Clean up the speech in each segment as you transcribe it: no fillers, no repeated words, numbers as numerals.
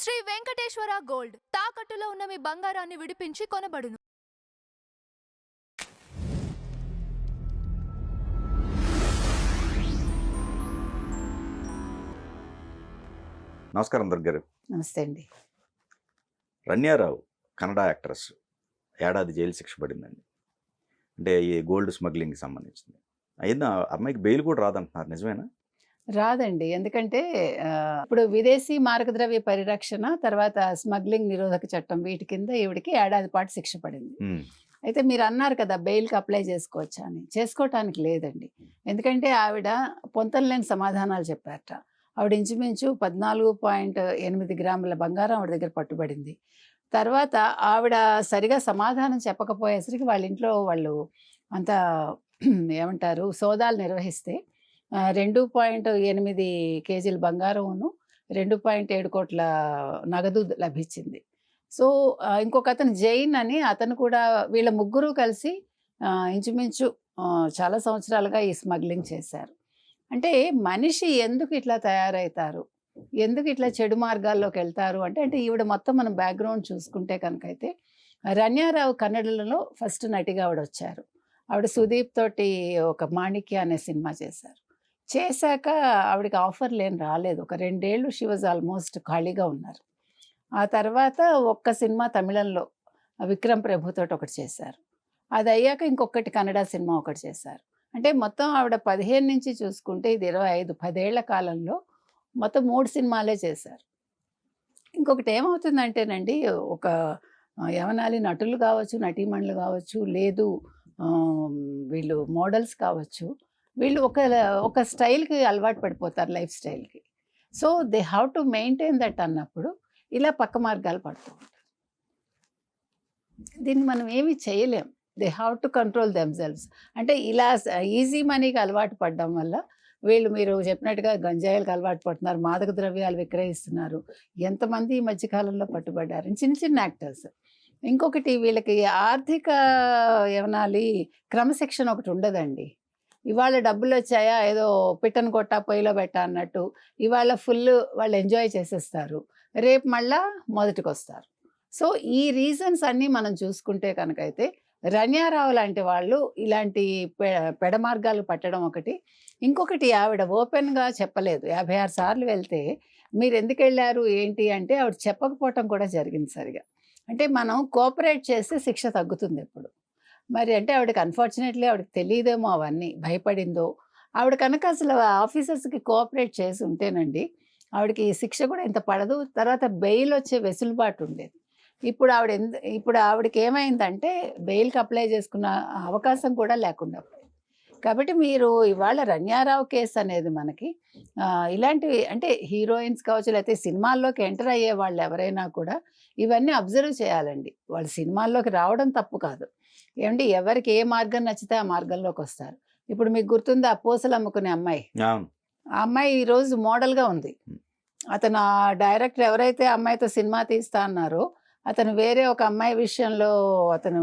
Shri Venkateswara gold తాకట్టులో ఉన్న మీ బంగారాన్ని విడిపించి కొనబడును. నమస్కారం దుర్గారు. నమస్తే అండి. రన్యారావు కన్నడ యాక్ట్రెస్ ఏడాది జైలు శిక్ష పడిందండి. అంటే ఈ గోల్డ్ స్మగ్లింగ్కి సంబంధించింది. అయినా అమ్మాయికి బెయిల్ కూడా రాదంటున్నారు, నిజమేనా? రాదండి. ఎందుకంటే ఇప్పుడు విదేశీ మార్గద్రవ్య పరిరక్షణ, తర్వాత స్మగ్లింగ్ నిరోధక చట్టం వీటి కింద ఈవిడికి ఏడాది పాటు శిక్ష పడింది. అయితే మీరు అన్నారు కదా బెయిల్కి అప్లై చేసుకోవచ్చా అని. చేసుకోవటానికి లేదండి. ఎందుకంటే ఆవిడ పొంతనలేని సమాధానాలు చెప్పారట. ఆవిడ ఇంచుమించు 14.8 గ్రాముల బంగారం ఆవిడ దగ్గర పట్టుబడింది. తర్వాత ఆవిడ సరిగా సమాధానం చెప్పకపోయేసరికి వాళ్ళ ఇంట్లో వాళ్ళు అంతా ఏమంటారు సోదాలు నిర్వహిస్తే 2.8 కేజీల బంగారమును 2.7 కోట్ల నగదు లభించింది. సో ఇంకొక అతను జైన్ అని అతను కూడా వీళ్ళ ముగ్గురు కలిసి ఇంచుమించు చాలా సంవత్సరాలుగా ఈ స్మగ్లింగ్ చేశారు. అంటే మనిషి ఎందుకు ఇట్లా తయారవుతారు, ఎందుకు ఇట్లా చెడు మార్గాల్లోకి వెళ్తారు అంటే ఈవిడ మొత్తం మనం బ్యాక్గ్రౌండ్ చూసుకుంటే కనుక అయితే రన్యారావు కన్నడలో ఫస్ట్ నటిగా ఆవిడ వచ్చారు. ఆవిడ సుదీప్ తోటి ఒక మాణిక్య అనే సినిమా చేశాక ఆవిడకి ఆఫర్లు ఏం రాలేదు. ఒక 2 ఏళ్ళు షీ వాజ్ ఆల్మోస్ట్ ఖాళీగా ఉన్నారు. ఆ తర్వాత ఒక్క సినిమా తమిళంలో విక్రమ్ ప్రభుతో ఒకటి చేశారు. అది అయ్యాక ఇంకొకటి కన్నడ సినిమా ఒకటి చేశారు. అంటే మొత్తం ఆవిడ 15 నుంచి చూసుకుంటే ఇది 10 ఏళ్ల కాలంలో మొత్తం 3 సినిమాలే చేశారు. ఇంకొకటి ఏమవుతుందంటేనండి, ఒక యవనాలి నటులు కావచ్చు, నటీమణులు కావచ్చు, లేదు వీళ్ళు మోడల్స్ కావచ్చు, వీళ్ళు ఒక స్టైల్కి అలవాటు పడిపోతారు, లైఫ్ స్టైల్కి. So they have to maintain that అన్నప్పుడు ఇలా పక్క మార్గాలు పడుతూ ఉంటారు. దీన్ని మనం ఏమీ చేయలేం. They have to control themselves. అంటే ఇలా ఈజీ మనీకి అలవాటు పడడం వల్ల వీళ్ళు మీరు చెప్పినట్టుగా గంజాయిలకు అలవాటు పడుతున్నారు, మాదక ద్రవ్యాలు విక్రయిస్తున్నారు. ఎంతమంది ఈ మధ్యకాలంలో పట్టుబడ్డారు చిన్న చిన్న యాక్టర్స్. ఇంకొకటి వీళ్ళకి ఆర్థిక ఏమనాలి క్రమశిక్షణ ఒకటి ఉండదండి. ఇవాళ డబ్బులు వచ్చాయా ఏదో పిట్టను కొట్టా పొయ్యిలో పెట్టా అన్నట్టు ఇవాళ ఫుల్ వాళ్ళు ఎంజాయ్ చేసేస్తారు, రేపు మళ్ళా మొదటికి వస్తారు. సో ఈ రీజన్స్ అన్నీ మనం చూసుకుంటే కనుకైతే రన్యారావు లాంటి వాళ్ళు ఇలాంటి పెడమార్గాలు పట్టడం ఒకటి. ఇంకొకటి ఆవిడ ఓపెన్గా చెప్పలేదు. 56 సార్లు వెళ్తే మీరు ఎందుకు వెళ్ళారు ఏంటి అంటే ఆవిడ చెప్పకపోవటం కూడా జరిగింది సరిగా. అంటే మనం కోఆపరేట్ చేస్తే శిక్ష తగ్గుతుంది ఎప్పుడు. మరి అంటే ఆవిడకి అన్ఫార్చునేట్లీ ఆవిడకి తెలియదేమో అవన్నీ, భయపడిందో. ఆవిడ కనుక అసలు ఆఫీసర్స్కి కోఆపరేట్ చేసి ఉంటేనండి ఆవిడకి ఈ శిక్ష కూడా ఇంత పడదు. తర్వాత బెయిల్ వచ్చే వెసులుబాటు ఉండేది. ఇప్పుడు ఆవిడకి ఏమైందంటే బెయిల్కి అప్లై చేసుకున్న అవకాశం కూడా లేకుండా పోయింది. కాబట్టి మీరు ఇవాళ రన్యారావు కేసు అనేది మనకి ఇలాంటివి అంటే హీరోయిన్స్ కావచ్చు, లేకపోతే సినిమాల్లోకి ఎంటర్ అయ్యే వాళ్ళు ఎవరైనా కూడా ఇవన్నీ అబ్జర్వ్ చేయాలండి. వాళ్ళు సినిమాల్లోకి రావడం తప్పు కాదు. ఏమంటే ఎవరికి ఏ మార్గం నచ్చితే ఆ మార్గంలోకి వస్తారు. ఇప్పుడు మీకు గుర్తుంది ఆ పూసలు అమ్ముకునే అమ్మాయి, ఆ అమ్మాయి ఈరోజు మోడల్గా ఉంది. అతను ఆ డైరెక్టర్ ఎవరైతే అమ్మాయితో సినిమా తీస్తా అన్నారో అతను వేరే ఒక అమ్మాయి విషయంలో అతను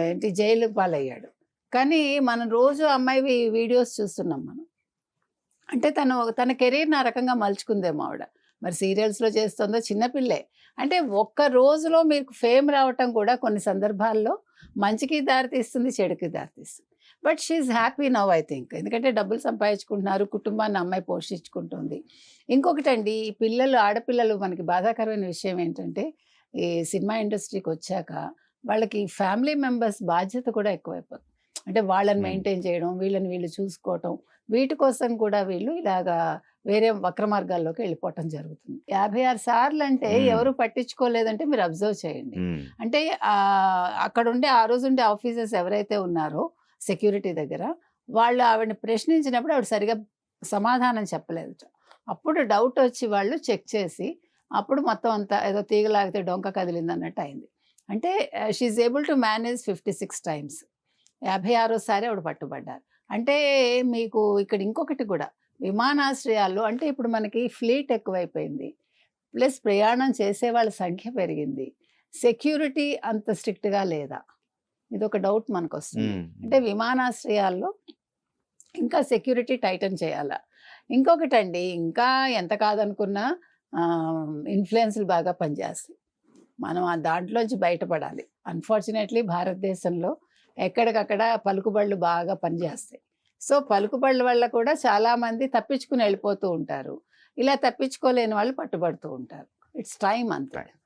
ఏంటి జైలు పాలయ్యాడు. కానీ మనం రోజు అమ్మాయి వీడియోస్ చూస్తున్నాం మనం. అంటే తన కెరీర్ని ఆ రకంగా మలుచుకుందేమో ఆవిడ. మరి సీరియల్స్లో చేస్తుందో చిన్నపిల్లే. అంటే ఒక్క రోజులో మీకు ఫేమ్ రావటం కూడా కొన్ని సందర్భాల్లో మంచికి దారితీస్తుంది, చెడుకి దారితీస్తుంది. But she happy now I think. ఎందుకంటే డబ్బులు సంపాదించుకుంటున్నారు, కుటుంబాన్ని అమ్మాయి పోషించుకుంటుంది. ఇంకొకటండి, ఈ ఆడపిల్లలు మనకి బాధాకరమైన విషయం ఏంటంటే ఈ సినిమా ఇండస్ట్రీకి వచ్చాక వాళ్ళకి ఫ్యామిలీ మెంబర్స్ బాధ్యత కూడా ఎక్కువైపోతుంది. అంటే వాళ్ళని మెయింటైన్ చేయడం, వీళ్ళు చూసుకోవటం, వీటి కోసం కూడా వీళ్ళు ఇలాగా వేరే వక్ర మార్గాల్లోకి వెళ్ళిపోవటం జరుగుతుంది. 56 సార్లు అంటే ఎవరు పట్టించుకోలేదంటే మీరు అబ్జర్వ్ చేయండి. అంటే అక్కడుండే ఆ రోజు ఉండే ఆఫీసర్స్ ఎవరైతే ఉన్నారో సెక్యూరిటీ దగ్గర, వాళ్ళు ఆవిడని ప్రశ్నించినప్పుడు ఆవిడ సరిగా సమాధానం చెప్పలేదు. అప్పుడు డౌట్ వచ్చి వాళ్ళు చెక్ చేసి అప్పుడు మొత్తం అంతా ఏదో తీగలాగితే డొంక కదిలింది అన్నట్టు అయింది. అంటే she able to manage 56 times. 56సారి ఆవిడ పట్టుబడ్డారు. అంటే మీకు ఇక్కడ ఇంకొకటి కూడా విమానాశ్రయాల్లో అంటే ఇప్పుడు మనకి ఫ్లీట్ ఎక్కువైపోయింది, ప్లస్ ప్రయాణం చేసే వాళ్ళ సంఖ్య పెరిగింది, సెక్యూరిటీ అంత స్ట్రిక్ట్గా లేదా, ఇదొక డౌట్ మనకు వస్తుంది. అంటే విమానాశ్రయాల్లో ఇంకా సెక్యూరిటీ టైటన్ చేయాలా. ఇంకొకటండి, ఇంకా ఎంత కాదనుకున్నా ఇన్ఫ్లుయెన్స్లు బాగా పనిచేస్తాయి. మనం ఆ దాంట్లోంచి బయటపడాలి. అన్ఫార్చునేట్లీ భారతదేశంలో ఎక్కడికక్కడ పలుకుబళ్ళు బాగా పనిచేస్తాయి. సో పలుకుబళ్ళ వల్ల కూడా చాలామంది తప్పించుకుని వెళ్ళిపోతూ ఉంటారు. ఇలా తప్పించుకోలేని వాళ్ళు పట్టుబడుతూ ఉంటారు. ఇట్స్ టైం అంతే.